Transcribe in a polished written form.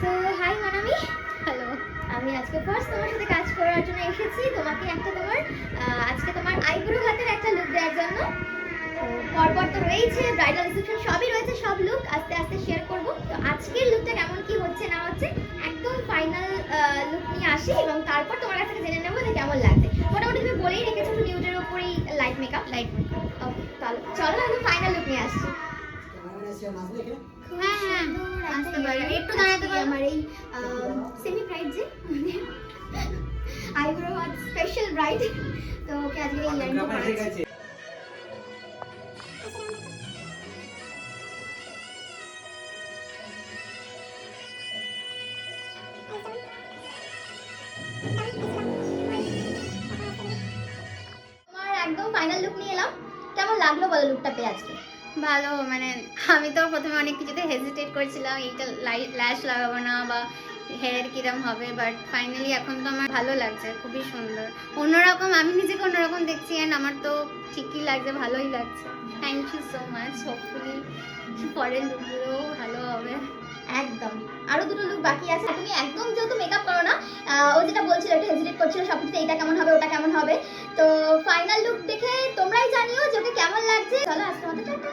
So high Manami, hello. আমি আজকে first তোমার সাথে কাজ করার জন্য এসেছি, তোমাকে একটা আজকে তোমার আইব্রো হাতের একটা লুক দেওয়ার জন্য। তো পরপর তো রয়েছে, ব্রাইডাল রিসেপশন সবই রয়েছে, সব লুক আস্তে আস্তে শেয়ার করব। তো আজকের লুকটা কেমন কি হচ্ছে না হচ্ছে একদম ফাইনাল লুক নিয়ে আসি এবং তারপর তোমার কাছ থেকে জেনে নেবো যে কেমন লাগছে। মোটামুটি তুমি বলেই রেখেছো নিউজের ওপরেই লাইট মেকআপ। ওকে, তাহলে চলো একদম ফাইনাল লুক নিয়ে আসছি। হ্যাঁ আসতে পারো, একটু দাঁড়াতে পারো। আমার এই সেমি ব্রাইড যে আইব্রো হাত স্পেশাল ব্রাইড, তো ওকে আজকে এই ইয়ারিংটা পরাচ্ছি। তোমার একদম ফাইনাল লুক নিয়ে এলাম, কেমন লাগলো বলো লুকটা পেয়ে আজকে? ভালো, মানে আমি তো প্রথমে অনেক কিছুতে হেজিটেট করছিলাম, এইটা ল্যাশ লাগাবো না বা হেয়ার কিরম হবে, বাট ফাইনালি এখন তো আমার ভালো লাগছে, খুবই সুন্দর, অন্যরকম। আমি নিজেকে অন্যরকম দেখছি অ্যান্ড আমার তো ঠিকই লাগছে, ভালোই লাগছে। Thank you so much. Hopefully পরের লুকগুলো ভালো হবে। একদম, আরো দুটো লুক বাকি আছে। তুমি একদম যেহেতু মেকআপ করো না, ও যেটা বলছিল একটু হেজিটেট করছিল সবকিছুতে, এটা কেমন হবে ওটা কেমন হবে। তো ফাইনাল লুক দেখে তোমরাই জানিও যে ওকে কেমন লাগছে। চলো আজকের মতো টাটা।